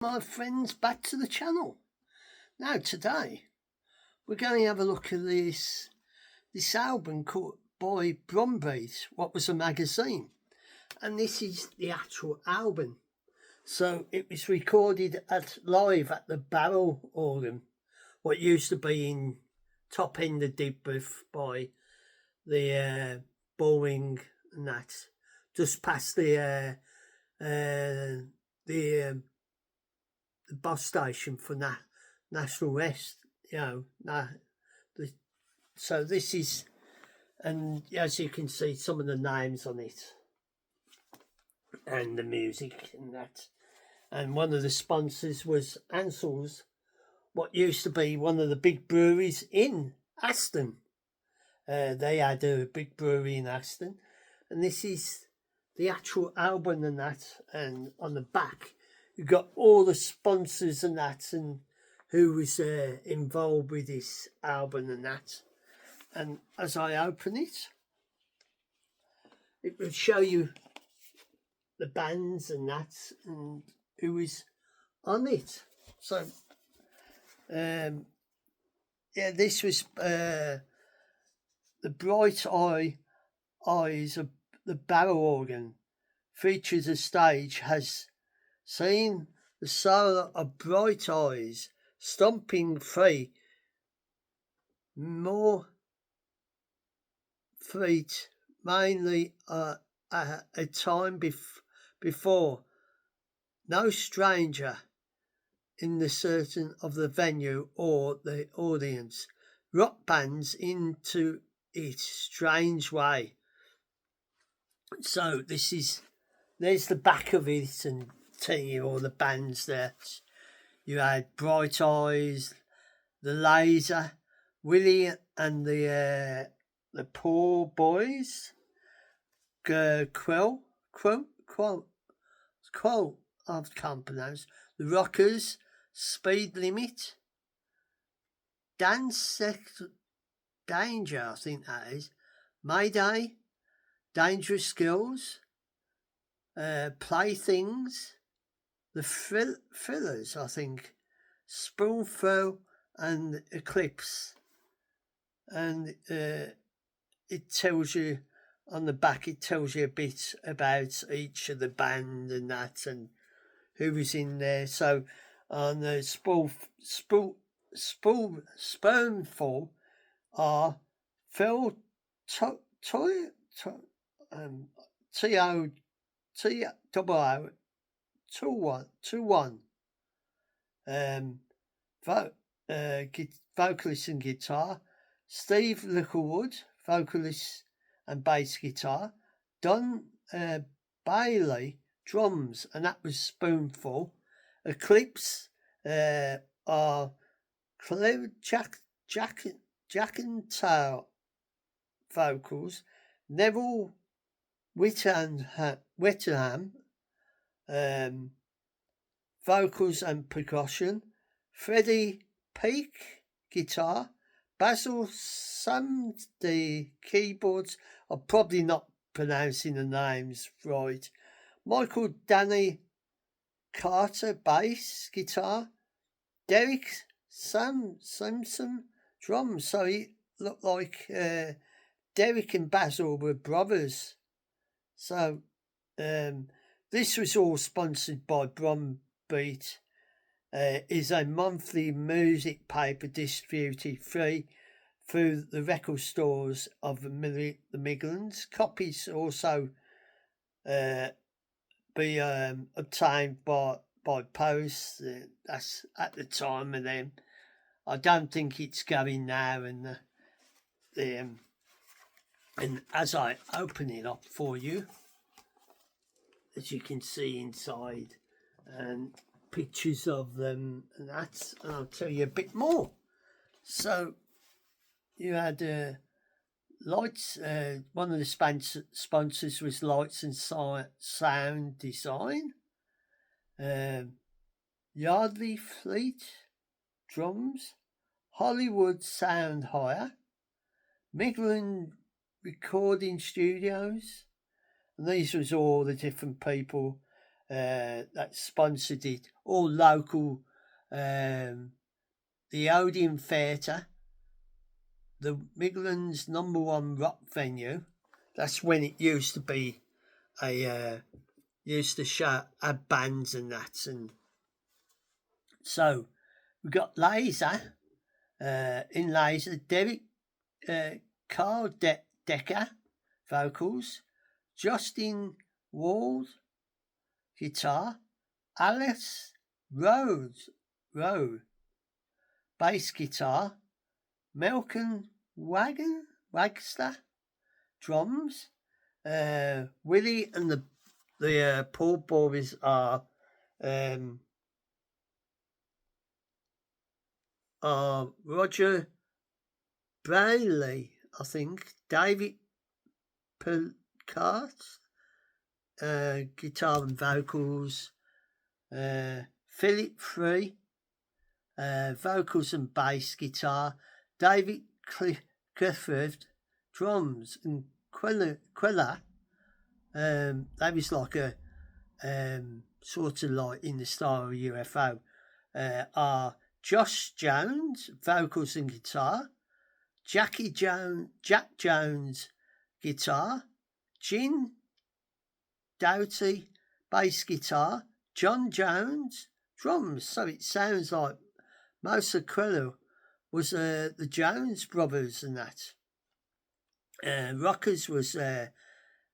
My friends, back to the channel. Now today we're going to have a look at this album called by Brum, what was a magazine, and this is the actual album. So it was recorded live at the Barrel organ, what used to be in top end of Digbeth by the Boring and that, just past the bus station for National West, so this is, and as you can see, some of the names on it, and the music and that. And one of the sponsors was Ansell's, what used to be one of the big breweries in Aston. They had a big brewery in Aston, and this is the actual album and that, and on the back you got all the sponsors and that, and who was involved with this album and that. And as I open it, it will show you the bands and that, and who is on it. So, this was the Bright Eyes of the Barrel organ features a stage has seen the soul of Bright Eyes stomping free, more feet, mainly a time before. No stranger in the certain of the venue or the audience. Rock bands into its strange way. So there's the back of it, and telling you all the bands there. You had Bright Eyes, the Laser, Willie and the Poor Boys, Quill, I can't pronounce, the Rockers, Speed Limit, Dance Danger, I think that is, Mayday, Dangerous Skills, Playthings, the Thrillers, I think, Spoonful and Eclipse. And it tells you on the back, it tells you a bit about each of the band and that, and who was in there. So on the Spoonful are Phil T-O-T-O-2-1, vocalist and guitar, Steve Littlewood, vocalist and bass guitar, Don Bailey, drums, and that was Spoonful. Eclipse are Clive Jackentale, vocals, Neville Whittingham, vocals and percussion, Freddie Peake, guitar, Basil Samdi, keyboards. I'm probably not pronouncing the names right. Michael Danny Carter, bass, guitar, Derek Simpson, drums. So he looked like Derek and Basil were brothers. So this was all sponsored by Brum Beat. Is a monthly music paper distributed free through the record stores of the Midlands. Copies also be obtained by post. That's at the time of them. I don't think it's going now. And as I open it up for you, as you can see inside, and pictures of them and that, and I'll tell you a bit more. So you had lights. One of the sponsors was Lights and Sound Design. Yardley Fleet, drums. Hollywood Sound Hire, Midland Recording Studios, and these was all the different people that sponsored it. All local. The Odeon Theatre, the Midlands #1 rock venue. That's when it used to be used to have bands and that. And so we got Laser, in Laser, Derek Carl Decker, vocals, Justin Ward, guitar, Alice Rowe, bass guitar, Malcolm Wagster, drums, Willie and the Paul Boys are Roger Bailey, I think, David Picard, guitar and vocals, Philip Free, vocals and bass guitar, David Clifford, drums, and Quilla. That was like a sort of like in the style of UFO. Are Josh Jones, vocals and guitar, Jack Jones, guitar, Gin Doughty, bass guitar, John Jones, drums. So it sounds like most of Quilla was the Jones brothers and that. Rockers was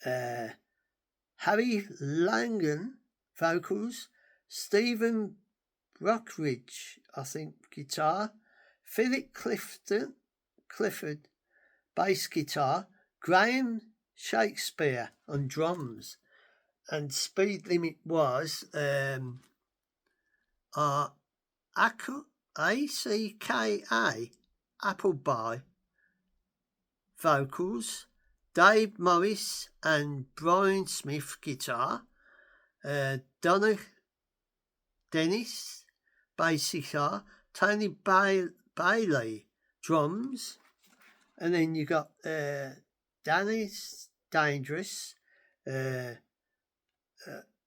Harry Langan, vocals, Stephen Brockridge, I think, guitar, Philip Clifford, bass guitar, Graham Shakespeare on drums, and Speed Limit was ACKA, Appleby, vocals, Dave Morris and Brian Smith, guitar, Donna Dennis, bass guitar, Tony Bailey, drums, and then you got Danny's Dangerous,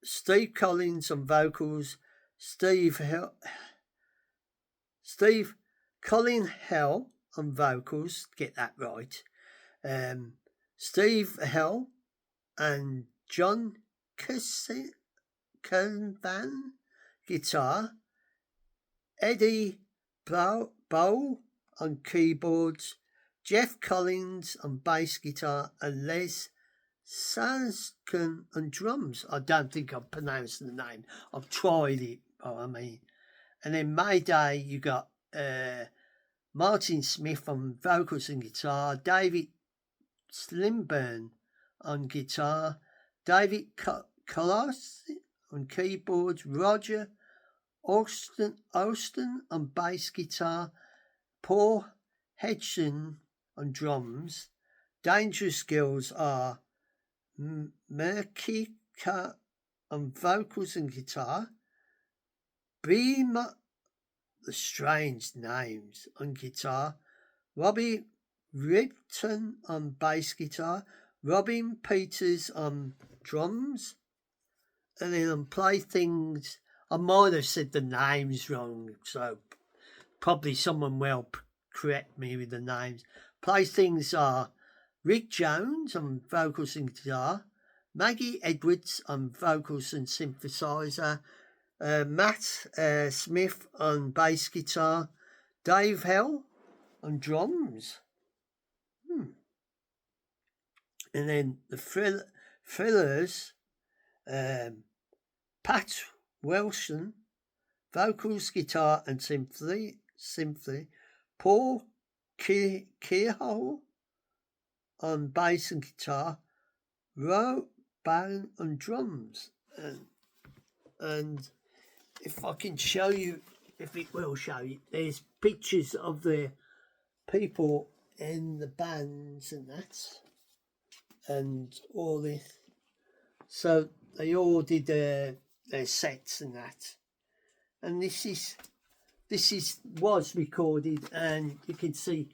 Steve Collins on vocals, Colin Hell on vocals, get that right, Steve Hell and John Van, guitar, Eddie Bowl on keyboards, Jeff Collins on bass guitar, and Les Sanskin on drums. I don't think I'm pronouncing the name. I've tried it, I mean. And then Mayday, you got Martin Smith on vocals and guitar, David Slimburn on guitar, David Collos on keyboards, Roger Austin on bass guitar, Paul Hedson on drums. Dangerous Girls are Merkika on vocals and guitar, Beamer, the strange names, on guitar, Robbie Ripton on bass guitar, Robin Peters on drums, and then on Playthings, I might have said the names wrong, so probably someone will correct me with the names. Playthings are Rick Jones on vocals and guitar, Maggie Edwards on vocals and synthesizer, Matt Smith on bass guitar, Dave Hell on drums. And then the Thrillers, Pat Wilson, vocals, guitar and symphony, Paul Kehoe on bass and guitar, Ro Bang on drums. And if I can show you, if it will show you, there's pictures of the people in the bands and that, and all this. So they all did their sets and that. And this was recorded, and you can see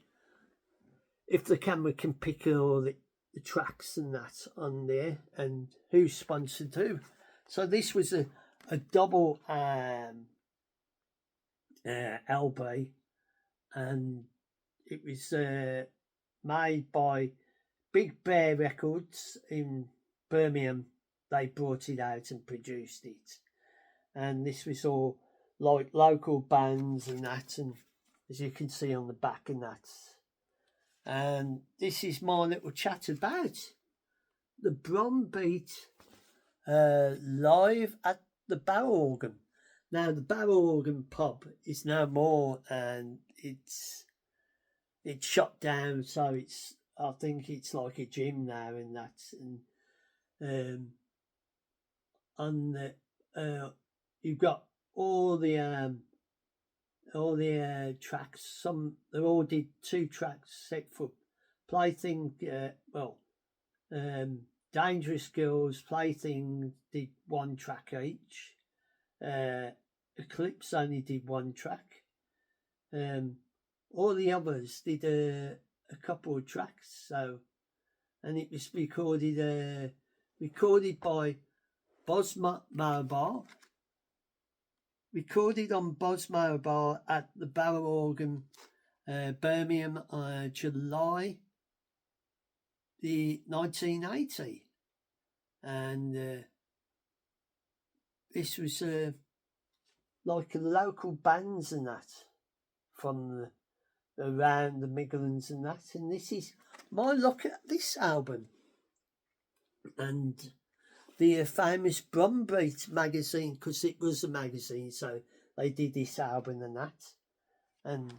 if the camera can pick all the tracks and that on there, and who sponsored who. So this was a double LB, and it was made by Big Bear Records in Birmingham. They brought it out and produced it, and this was all like local bands and that, and as you can see on the back and that. And this is my little chat about the Brum beat live at the Barrel Organ. Now the Barrel Organ pub is no more, and it's shut down. So I think it's like a gym now, and that's and you've got all the tracks. They all did 2 tracks set for Plaything. Dangerous Girls, Plaything did 1 track each. Eclipse only did 1 track. All the others did a couple of tracks. So, and it was recorded by Buzz Mobile. Recorded on Buzz Mobile at the Barrel Organ, Birmingham, July the 1980, and this was like local bands and that from around the Midlands and that, and this is my look at this album. And the famous Brum magazine, because it was a magazine, so they did this album and that. And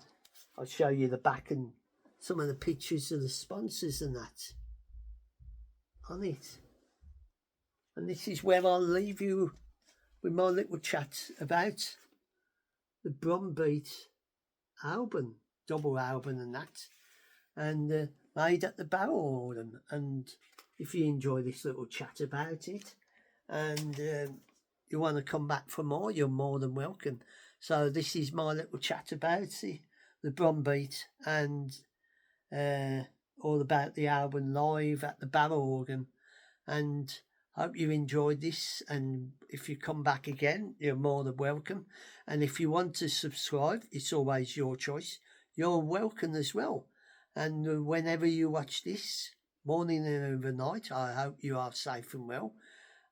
I'll show you the back and some of the pictures of the sponsors and that on it. And this is where I'll leave you with my little chat about the Brum album, double album and that, and made at the Barrel Organ. And if you enjoy this little chat about it, and you want to come back for more, you're more than welcome. So this is my little chat about the Brum and all about the album live at the Barrel Organ. And hope you enjoyed this, and if you come back again, you're more than welcome. And if you want to subscribe, it's always your choice. You're welcome as well. And whenever you watch this, morning and overnight, I hope you are safe and well,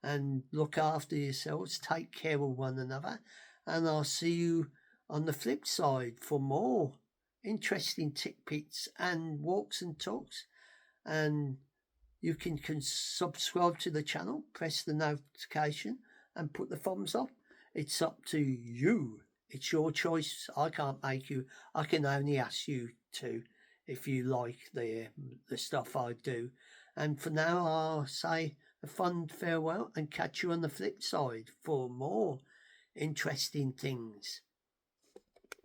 and look after yourselves, take care of one another, and I'll see you on the flip side for more interesting tidbits and walks and talks. And you can subscribe to the channel, press the notification, and put the thumbs up. It's up to you. It's your choice. I can't make you. I can only ask you to, if you like the stuff I do. And for now, I'll say a fond farewell and catch you on the flip side for more interesting things.